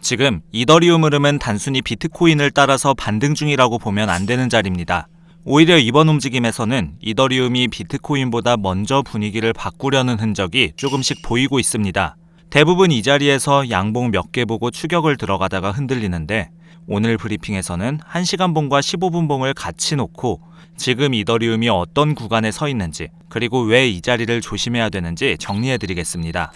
지금 이더리움 흐름은 단순히 비트코인을 따라서 반등 중이라고 보면 안 되는 자리입니다. 오히려 이번 움직임에서는 이더리움이 비트코인보다 먼저 분위기를 바꾸려는 흔적이 조금씩 보이고 있습니다. 대부분 이 자리에서 양봉 몇 개 보고 추격을 들어가다가 흔들리는데, 오늘 브리핑에서는 1시간 봉과 15분 봉을 같이 놓고 지금 이더리움이 어떤 구간에 서 있는지, 그리고 왜 이 자리를 조심해야 되는지 정리해드리겠습니다.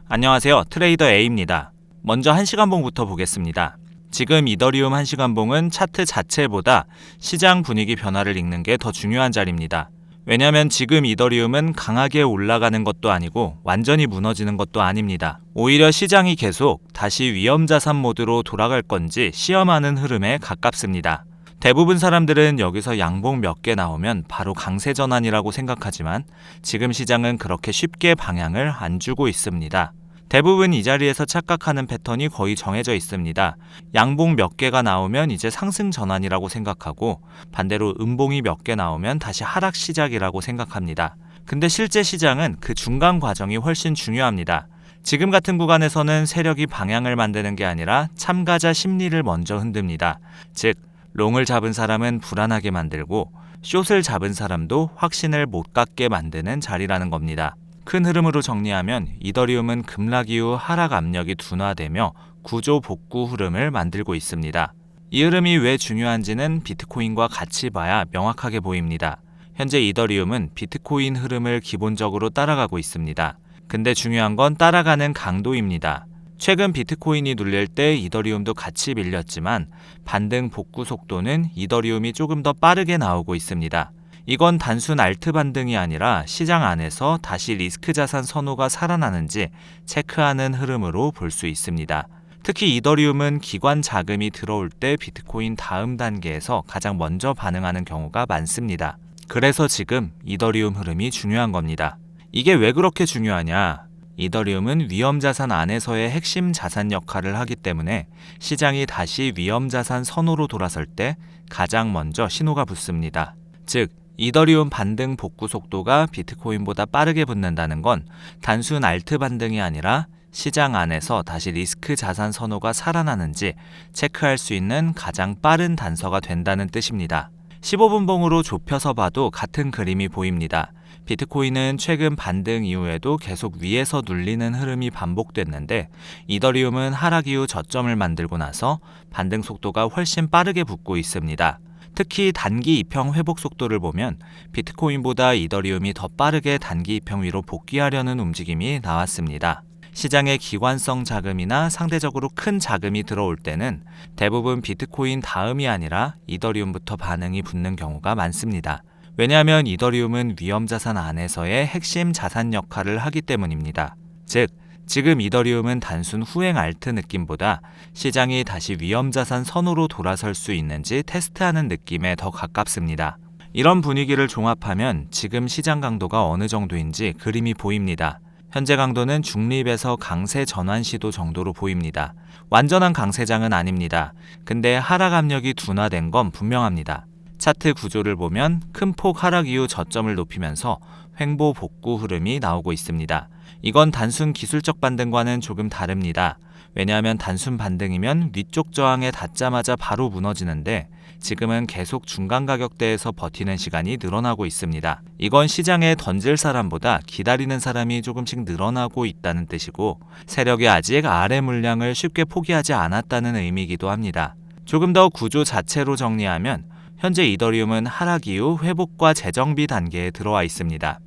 안녕하세요, 트레이더 A입니다. 먼저 1시간 봉부터 보겠습니다. 지금 이더리움 1시간 봉은 차트 자체보다 시장 분위기 변화를 읽는 게 더 중요한 자리입니다. 왜냐하면 지금 이더리움은 강하게 올라가는 것도 아니고 완전히 무너지는 것도 아닙니다. 오히려 시장이 계속 다시 위험자산 모드로 돌아갈 건지 시험하는 흐름에 가깝습니다. 대부분 사람들은 여기서 양봉 몇 개 나오면 바로 강세 전환이라고 생각하지만 지금 시장은 그렇게 쉽게 방향을 안 주고 있습니다. 대부분 이 자리에서 착각하는 패턴이 거의 정해져 있습니다. 양봉 몇 개가 나오면 이제 상승 전환이라고 생각하고, 반대로 음봉이 몇 개 나오면 다시 하락 시작이라고 생각합니다. 근데 실제 시장은 그 중간 과정이 훨씬 중요합니다. 지금 같은 구간에서는 세력이 방향을 만드는 게 아니라 참가자 심리를 먼저 흔듭니다. 즉, 롱을 잡은 사람은 불안하게 만들고 숏을 잡은 사람도 확신을 못 갖게 만드는 자리라는 겁니다. 큰 흐름으로 정리하면 이더리움은 급락 이후 하락 압력이 둔화되며 구조 복구 흐름을 만들고 있습니다. 이 흐름이 왜 중요한지는 비트코인과 같이 봐야 명확하게 보입니다. 현재 이더리움은 비트코인 흐름을 기본적으로 따라가고 있습니다. 근데 중요한 건 따라가는 강도입니다. 최근 비트코인이 눌릴 때 이더리움도 같이 밀렸지만 반등 복구 속도는 이더리움이 조금 더 빠르게 나오고 있습니다. 이건 단순 알트 반등이 아니라 시장 안에서 다시 리스크 자산 선호가 살아나는지 체크하는 흐름으로 볼 수 있습니다. 특히 이더리움은 기관 자금이 들어올 때 비트코인 다음 단계에서 가장 먼저 반응하는 경우가 많습니다. 그래서 지금 이더리움 흐름이 중요한 겁니다. 이게 왜 그렇게 중요하냐? 이더리움은 위험자산 안에서의 핵심 자산 역할을 하기 때문에 시장이 다시 위험자산 선호로 돌아설 때 가장 먼저 신호가 붙습니다. 즉, 이더리움 반등 복구 속도가 비트코인보다 빠르게 붙는다는 건 단순 알트 반등이 아니라 시장 안에서 다시 리스크 자산 선호가 살아나는지 체크할 수 있는 가장 빠른 단서가 된다는 뜻입니다. 15분 봉으로 좁혀서 봐도 같은 그림이 보입니다. 비트코인은 최근 반등 이후에도 계속 위에서 눌리는 흐름이 반복됐는데, 이더리움은 하락 이후 저점을 만들고 나서 반등 속도가 훨씬 빠르게 붙고 있습니다. 특히 단기 이평 회복 속도를 보면 비트코인보다 이더리움이 더 빠르게 단기 이평 위로 복귀하려는 움직임이 나왔습니다. 시장에 기관성 자금이나 상대적으로 큰 자금이 들어올 때는 대부분 비트코인 다음이 아니라 이더리움부터 반응이 붙는 경우가 많습니다. 왜냐하면 이더리움은 위험자산 안에서의 핵심 자산 역할을 하기 때문입니다. 즉, 지금 이더리움은 단순 후행 알트 느낌보다 시장이 다시 위험자산 선호로 돌아설 수 있는지 테스트하는 느낌에 더 가깝습니다. 이런 분위기를 종합하면 지금 시장 강도가 어느 정도인지 그림이 보입니다. 현재 강도는 중립에서 강세 전환 시도 정도로 보입니다. 완전한 강세장은 아닙니다. 근데 하락 압력이 둔화된 건 분명합니다. 차트 구조를 보면 큰 폭 하락 이후 저점을 높이면서 횡보 복구 흐름이 나오고 있습니다. 이건 단순 기술적 반등과는 조금 다릅니다. 왜냐하면 단순 반등이면 위쪽 저항에 닿자마자 바로 무너지는데, 지금은 계속 중간 가격대에서 버티는 시간이 늘어나고 있습니다. 이건 시장에 던질 사람보다 기다리는 사람이 조금씩 늘어나고 있다는 뜻이고, 세력이 아직 아래 물량을 쉽게 포기하지 않았다는 의미이기도 합니다. 조금 더 구조 자체로 정리하면 현재 이더리움은 하락 이후 회복과 재정비 단계에 들어와 있습니다.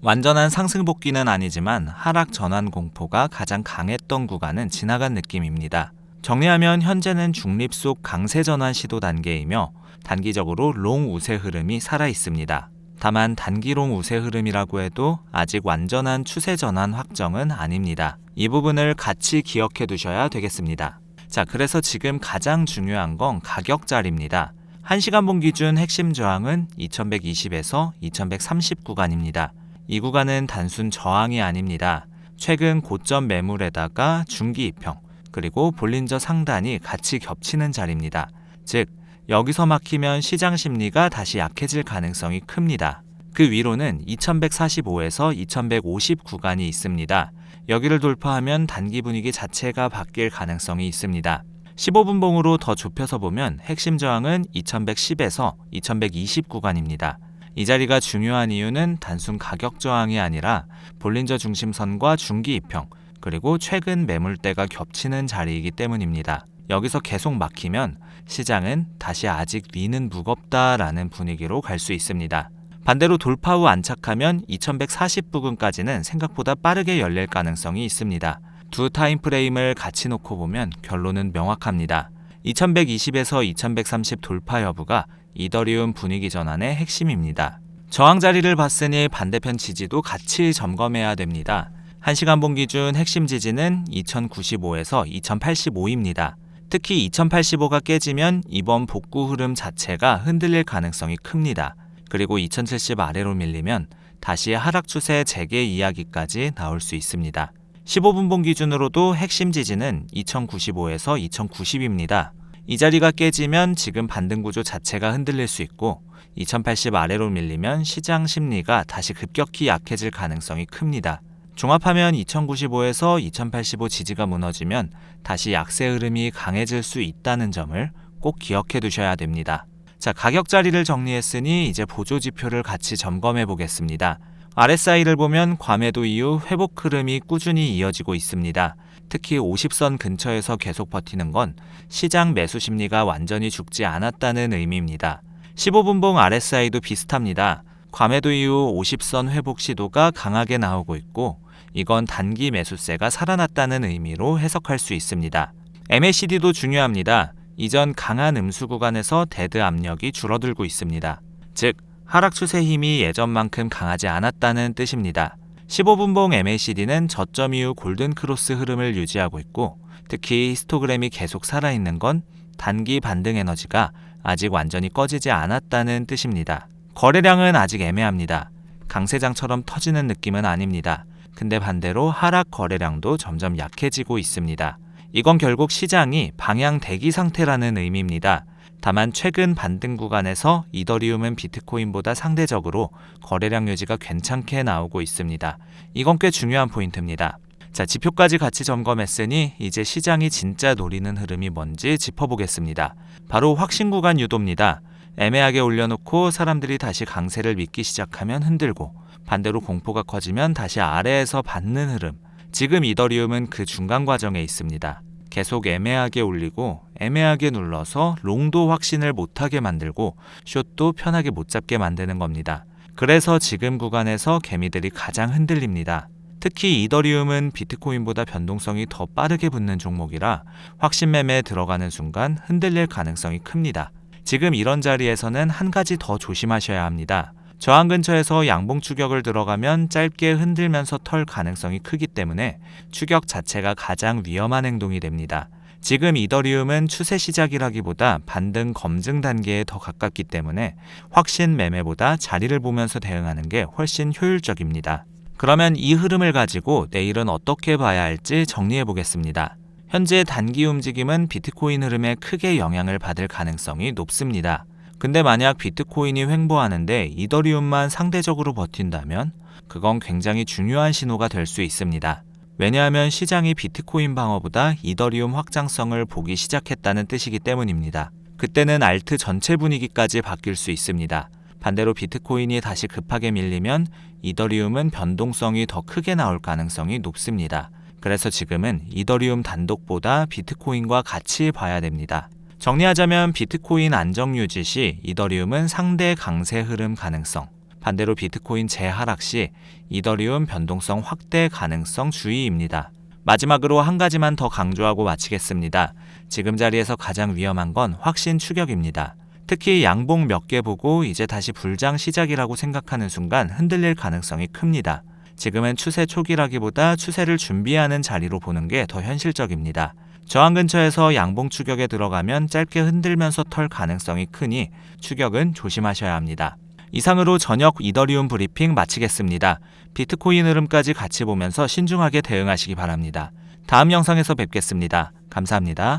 완전한 상승 복귀는 아니지만 하락 전환 공포가 가장 강했던 구간은 지나간 느낌입니다. 정리하면 현재는 중립 속 강세 전환 시도 단계이며 단기적으로 롱 우세 흐름이 살아 있습니다. 다만 단기 롱 우세 흐름이라고 해도 아직 완전한 추세 전환 확정은 아닙니다. 이 부분을 같이 기억해 두셔야 되겠습니다. 자, 그래서 지금 가장 중요한 건 가격 자리입니다. 1시간 봉 기준 핵심 저항은 2120에서 2130 구간입니다. 이 구간은 단순 저항이 아닙니다. 최근 고점 매물에다가 중기 이평, 그리고 볼린저 상단이 같이 겹치는 자리입니다. 즉, 여기서 막히면 시장 심리가 다시 약해질 가능성이 큽니다. 그 위로는 2145에서 2150 구간이 있습니다. 여기를 돌파하면 단기 분위기 자체가 바뀔 가능성이 있습니다. 15분봉으로 더 좁혀서 보면 핵심 저항은 2110에서 2120 구간입니다. 이 자리가 중요한 이유는 단순 가격 저항이 아니라 볼린저 중심선과 중기 이평, 그리고 최근 매물대가 겹치는 자리이기 때문입니다. 여기서 계속 막히면 시장은 다시 아직 위는 무겁다라는 분위기로 갈 수 있습니다. 반대로 돌파 후 안착하면 2140 부근까지는 생각보다 빠르게 열릴 가능성이 있습니다. 두 타임프레임을 같이 놓고 보면 결론은 명확합니다. 2120에서 2130 돌파 여부가 이더리움 분위기 전환의 핵심입니다. 저항 자리를 봤으니 반대편 지지도 같이 점검해야 됩니다. 1시간 본 기준 핵심 지지는 2095에서 2085입니다. 특히 2085가 깨지면 이번 복구 흐름 자체가 흔들릴 가능성이 큽니다. 그리고 2070 아래로 밀리면 다시 하락 추세 재개 이야기까지 나올 수 있습니다. 15분봉 기준으로도 핵심 지지는 2095에서 2090입니다. 이 자리가 깨지면 지금 반등 구조 자체가 흔들릴 수 있고 2080 아래로 밀리면 시장 심리가 다시 급격히 약해질 가능성이 큽니다. 종합하면 2095에서 2085 지지가 무너지면 다시 약세 흐름이 강해질 수 있다는 점을 꼭 기억해 두셔야 됩니다. 자, 가격 자리를 정리했으니 이제 보조 지표를 같이 점검해 보겠습니다. RSI를 보면 과매도 이후 회복 흐름이 꾸준히 이어지고 있습니다. 특히 50선 근처에서 계속 버티는 건 시장 매수 심리가 완전히 죽지 않았다는 의미입니다. 15분봉 RSI도 비슷합니다. 과매도 이후 50선 회복 시도가 강하게 나오고 있고 이건 단기 매수세가 살아났다는 의미로 해석할 수 있습니다. MACD도 중요합니다. 이전 강한 음수 구간에서 데드 압력이 줄어들고 있습니다. 즉, 하락 추세 힘이 예전만큼 강하지 않았다는 뜻입니다. 15분봉 MACD는 저점 이후 골든 크로스 흐름을 유지하고 있고 특히 히스토그램이 계속 살아있는 건 단기 반등 에너지가 아직 완전히 꺼지지 않았다는 뜻입니다. 거래량은 아직 애매합니다. 강세장처럼 터지는 느낌은 아닙니다. 근데 반대로 하락 거래량도 점점 약해지고 있습니다. 이건 결국 시장이 방향 대기 상태라는 의미입니다. 다만 최근 반등 구간에서 이더리움은 비트코인보다 상대적으로 거래량 유지가 괜찮게 나오고 있습니다. 이건 꽤 중요한 포인트입니다. 자, 지표까지 같이 점검했으니 이제 시장이 진짜 노리는 흐름이 뭔지 짚어보겠습니다. 바로 확신 구간 유도입니다. 애매하게 올려놓고 사람들이 다시 강세를 믿기 시작하면 흔들고 반대로 공포가 커지면 다시 아래에서 받는 흐름. 지금 이더리움은 그 중간 과정에 있습니다. 계속 애매하게 올리고 애매하게 눌러서 롱도 확신을 못하게 만들고 숏도 편하게 못 잡게 만드는 겁니다. 그래서 지금 구간에서 개미들이 가장 흔들립니다. 특히 이더리움은 비트코인보다 변동성이 더 빠르게 붙는 종목이라 확신 매매에 들어가는 순간 흔들릴 가능성이 큽니다. 지금 이런 자리에서는 한 가지 더 조심하셔야 합니다. 저항 근처에서 양봉 추격을 들어가면 짧게 흔들면서 털 가능성이 크기 때문에 추격 자체가 가장 위험한 행동이 됩니다. 지금 이더리움은 추세 시작이라기보다 반등 검증 단계에 더 가깝기 때문에 확신 매매보다 자리를 보면서 대응하는 게 훨씬 효율적입니다. 그러면 이 흐름을 가지고 내일은 어떻게 봐야 할지 정리해 보겠습니다. 현재 단기 움직임은 비트코인 흐름에 크게 영향을 받을 가능성이 높습니다. 근데 만약 비트코인이 횡보하는데 이더리움만 상대적으로 버틴다면 그건 굉장히 중요한 신호가 될 수 있습니다. 왜냐하면 시장이 비트코인 방어보다 이더리움 확장성을 보기 시작했다는 뜻이기 때문입니다. 그때는 알트 전체 분위기까지 바뀔 수 있습니다. 반대로 비트코인이 다시 급하게 밀리면 이더리움은 변동성이 더 크게 나올 가능성이 높습니다. 그래서 지금은 이더리움 단독보다 비트코인과 같이 봐야 됩니다. 정리하자면 비트코인 안정 유지 시 이더리움은 상대 강세 흐름 가능성, 반대로 비트코인 재하락 시 이더리움 변동성 확대 가능성 주의입니다. 마지막으로 한 가지만 더 강조하고 마치겠습니다. 지금 자리에서 가장 위험한 건 확신 추격입니다. 특히 양봉 몇 개 보고 이제 다시 불장 시작이라고 생각하는 순간 흔들릴 가능성이 큽니다. 지금은 추세 초기라기보다 추세를 준비하는 자리로 보는 게 더 현실적입니다. 저항 근처에서 양봉 추격에 들어가면 짧게 흔들면서 털 가능성이 크니 추격은 조심하셔야 합니다. 이상으로 저녁 이더리움 브리핑 마치겠습니다. 비트코인 흐름까지 같이 보면서 신중하게 대응하시기 바랍니다. 다음 영상에서 뵙겠습니다. 감사합니다.